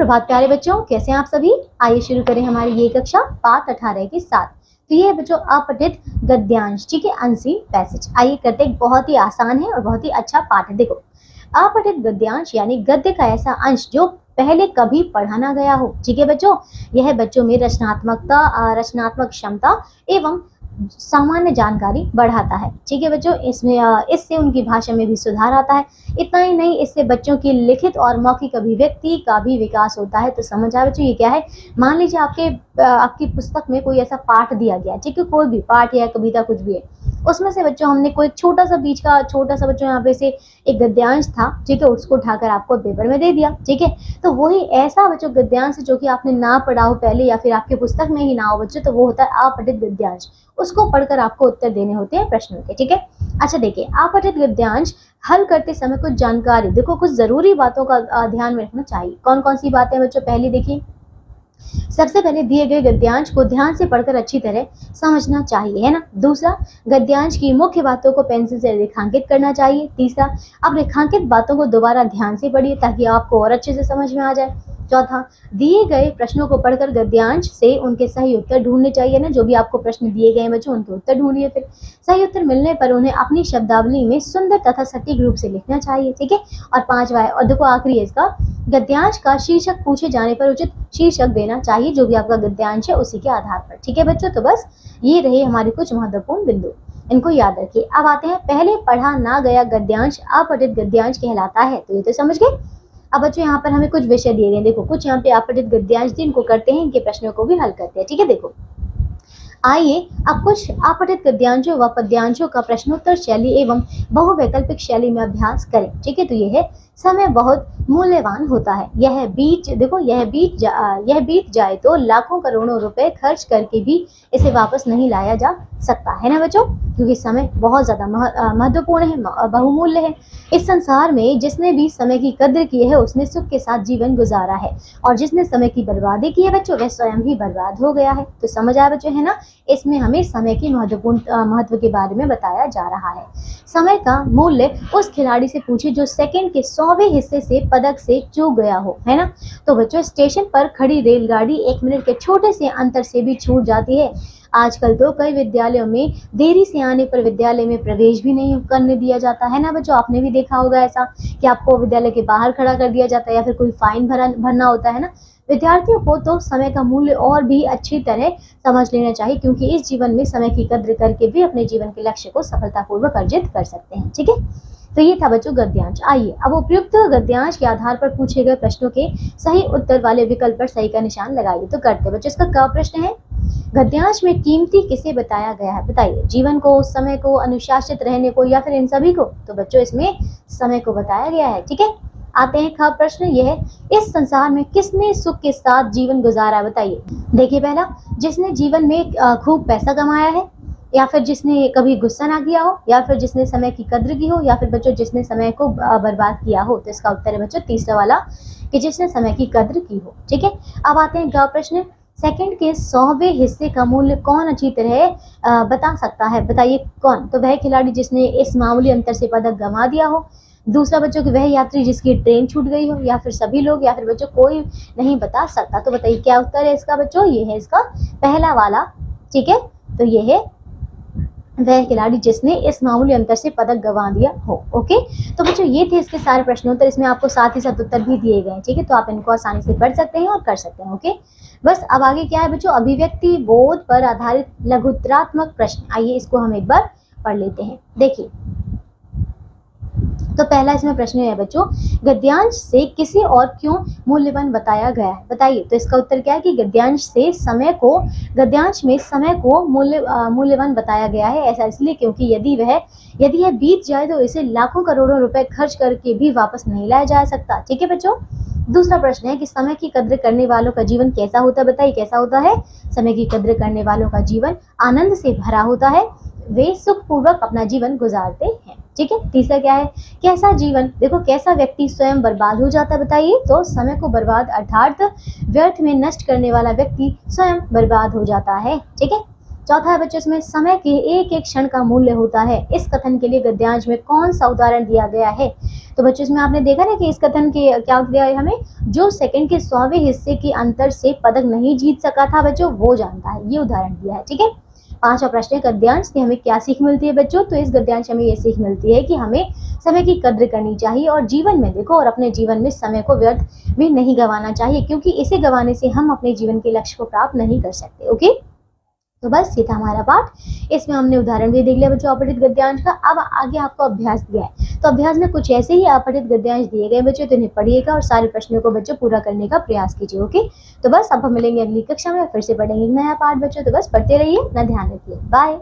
सुप्रभात प्यारे बच्चों, कैसे हैं आप सभी। आइए शुरू करें हमारी ये कक्षा पाठ 18 के साथ। तो ये है बच्चों अपठित गद्यांश, ठीक है, अनसीन पैसेज। आइए करते हैं, बहुत ही आसान है और बहुत ही अच्छा पाठ है। देखो, अपठित गद्यांश यानी गद्य का ऐसा अंश जो पहले कभी पढ़ा ना गया हो, ठीक है बच्चों। यह बच्चों में रचनात्मक क्षमता एवं सामान्य जानकारी बढ़ाता है, ठीक है बच्चों। इससे उनकी भाषा में भी सुधार आता है। इतना ही नहीं, इससे बच्चों की लिखित और मौखिक अभिव्यक्ति का भी विकास होता है। तो समझ आए बच्चों, ये क्या है। मान लीजिए आपकी पुस्तक में कोई ऐसा पाठ दिया गया, ठीक है, कोई भी पाठ या कविता कुछ भी है, उसमें से बच्चों हमने कोई छोटा सा बच्चों यहाँ पे से एक गद्यांश था, ठीक है, उसको उठाकर आपको पेपर में दे दिया, ठीक है। तो वही ऐसा बच्चों गद्यांश जो कि आपने ना पढ़ा हो पहले या फिर आपके पुस्तक में ही ना हो बच्चों, तो वो होता है अपठित गद्यांश। उसको पढ़कर आपको उत्तर देने होते हैं प्रश्नों के, ठीक है। अच्छा देखिए, अपठित गद्यांश हल करते समय कुछ जानकारी, देखो कुछ जरूरी बातों का ध्यान में रखना चाहिए। कौन कौन सी बातें बच्चों, पहली देखिए, सबसे पहले दिए गए गद्यांश को ध्यान से पढ़कर अच्छी तरह समझना चाहिए, है ना। दूसरा, गद्यांश की मुख्य बातों को पेंसिल से रेखांकित करना चाहिए। तीसरा, अब रेखांकित बातों को दोबारा ध्यान से पढ़िए ताकि आपको और अच्छे से समझ में आ जाए। चौथा, दिए गए प्रश्नों को पढ़कर गद्यांश से उनके सही उत्तर ढूंढने चाहिए ना। जो भी आपको प्रश्न दिए गए बच्चों, उनके उत्तर ढूंढिए। फिर सही उत्तर मिलने पर उन्हें अपनी शब्दावली में सुंदर तथा सटीक रूप से लिखना चाहिए, ठीक है। और पांचवा है, और देखो आखिरी है इसका, गद्यांश का शीर्षक पूछे जाने पर उचित शीर्षक देना चाहिए जो भी आपका गद्यांश है उसी के आधार पर, ठीक है बच्चों। तो बस ये रहे हमारे कुछ महत्वपूर्ण बिंदु, इनको याद रखिए। अब आते हैं, पहले पढ़ा ना गया गद्यांश अपठित गद्यांश कहलाता है। तो ये तो समझ गए। अब बच्चों यहाँ पर हमें कुछ विषय दिए गए, देखो कुछ यहाँ पे अपठित गद्यांश जिनको करते हैं, इनके प्रश्नों को भी हल करते हैं, ठीक है। देखो आइए अब कुछ अपठित गद्यांशों व पद्यांशों का प्रश्नोत्तर शैली एवं बहुवैकल्पिक शैली में अभ्यास करें, ठीक है। तो ये है, समय बहुत मूल्यवान होता है, यह बीत जाए तो लाखों करोड़ों रुपए खर्च करके भी इसे वापस नहीं लाया जा सकता, है ना बच्चों। क्योंकि समय बहुत ज्यादा महत्वपूर्ण है, बहुमूल्य है। इस संसार में जिसने भी समय की कद्र की है उसने सुख के साथ जीवन गुजारा है, और जिसने समय की बर्बादी की है बच्चों, वह स्वयं ही बर्बाद हो गया है। तो समझ आया बच्चों, है ना। इसमें हमें समय की महत्व के बारे में बताया जा रहा है। समय का मूल्य उस खिलाड़ी से पूछे जो सेकंड के 100वें हिस्से से पदक से चूक गया हो, है ना। तो बच्चों, स्टेशन पर खड़ी रेलगाड़ी 1 मिनट के छोटे से अंतर से भी छूट जाती है। आजकल तो कई विद्यालयों में देरी से आने पर विद्यालय में प्रवेश भी नहीं करने दिया जाता, है ना बच्चों। आपने भी देखा होगा ऐसा कि आपको विद्यालय के बाहर खड़ा कर दिया जाता है या फिर कोई फाइन भरना होता है ना। विद्यार्थियों को तो समय का मूल्य और भी अच्छी तरह समझ लेना चाहिए, क्योंकि इस जीवन में समय की कद्र करके भी अपने जीवन के लक्ष्य को सफलतापूर्वक अर्जित कर सकते हैं, ठीक है। तो ये था बच्चों गद्यांश। आइए अब उपयुक्त गद्यांश के आधार पर पूछे गए प्रश्नों के सही उत्तर वाले विकल्प पर सही का निशान लगाइए। तो करते बच्चों, इसका क्या प्रश्न है। गद्यांश में कीमती किसे बताया गया है, बताइए। जीवन को, समय को, अनुशासित रहने को, या फिर इन सभी को। तो बच्चों इसमें समय को बताया गया है, ठीक है। आते हैं ख प्रश्न, यह है, इस संसार में किसने सुख के साथ जीवन गुजारा, बताइए। देखिए पहला, जिसने जीवन में खूब पैसा कमाया है, या फिर जिसने कभी गुस्सा ना किया हो, या फिर जिसने समय की कद्र की हो, या फिर बच्चों जिसने समय को बर्बाद किया हो। तो इसका उत्तर है बच्चों तीसरा वाला, कि जिसने समय की कद्र की हो, ठीक है। अब आते हैं ग प्रश्न, सेकंड के 100वें हिस्से का मूल्य कौन अच्छी तरह बता सकता है, बताइए कौन। तो वह खिलाड़ी जिसने इस मामूली अंतर से पदक गंवा दिया हो। दूसरा बच्चों कि वह यात्री जिसकी ट्रेन छूट गई हो, या फिर सभी लोग, या फिर बच्चों कोई नहीं बता सकता। तो बताइए क्या उत्तर है इसका बच्चों। ये है इसका पहला वाला, ठीक है। तो ये है वह खिलाड़ी जिसने इस मामूली अंतर से पदक गंवा दिया हो। ओके, तो बच्चों ये थे इसके सारे प्रश्नोत्तर। इसमें आपको साथ ही साथ उत्तर भी दिए गए हैं, ठीक है। तो आप इनको आसानी से पढ़ सकते हैं और कर सकते हैं। ओके, बस अब आगे क्या है बच्चों, अभिव्यक्ति बोध पर आधारित लघुत्रात्मक प्रश्न। आइए इसको हम एक बार पढ़ लेते हैं। देखिए, तो पहला इसमें प्रश्न है बच्चों, गद्यांश से किसे और क्यों मूल्यवान बताया गया है, बताइए। तो इसका उत्तर क्या है कि गद्यांश में समय को मूल्यवान बताया गया है। ऐसा इसलिए क्योंकि यदि यह बीत जाए तो इसे लाखों करोड़ों रुपए खर्च करके भी वापस नहीं लाया जा सकता, ठीक है बच्चों। दूसरा प्रश्न है कि समय की कद्र करने वालों का जीवन कैसा होता है, बताइए कैसा होता है। समय की कद्र करने वालों का जीवन आनंद से भरा होता है, वे सुखपूर्वक अपना जीवन गुजारते हैं, ठीक है। तीसरा क्या है, कैसा जीवन, देखो कैसा व्यक्ति स्वयं बर्बाद हो जाता है, बताइए। तो समय को बर्बाद अर्थात व्यर्थ में नष्ट करने वाला व्यक्ति स्वयं बर्बाद हो जाता है, ठीक है। चौथा है बच्चों इसमें समय के एक एक क्षण का मूल्य होता है। इस कथन के लिए गद्यांश में कौन सा उदाहरण दिया गया है? तो बच्चों इसमें आपने देखा ना कि इस कथन के क्या दिया है हमें, जो सेकंड के 100वें हिस्से के अंतर से पदक नहीं जीत सका था बच्चों वो जानता है, ये उदाहरण दिया है। ठीक है, पांचवा प्रश्न है गद्यांश से हमें क्या सीख मिलती है बच्चों? तो इस गद्यांश से हमें ये सीख मिलती है कि हमें समय की कद्र करनी चाहिए और जीवन में देखो और अपने जीवन में समय को व्यर्थ में नहीं गंवाना चाहिए, क्योंकि इसे गंवाने से हम अपने जीवन के लक्ष्य को प्राप्त नहीं कर सकते। ओके, तो बस ये था हमारा पाठ। इसमें हमने उदाहरण भी देख लिया बच्चों अपठित गद्यांश का। अब आगे आपको अभ्यास दिया है, तो अभ्यास में कुछ ऐसे ही अपठित गद्यांश दिए गए बच्चों, तो इन्हें पढ़िएगा और सारे प्रश्नों को बच्चों पूरा करने का प्रयास कीजिए। ओके, तो बस अब हम मिलेंगे अगली कक्षा में, फिर से पढ़ेंगे नया पाठ बच्चों, तो बस पढ़ते रहिए, अपना ध्यान रखिए, बाय।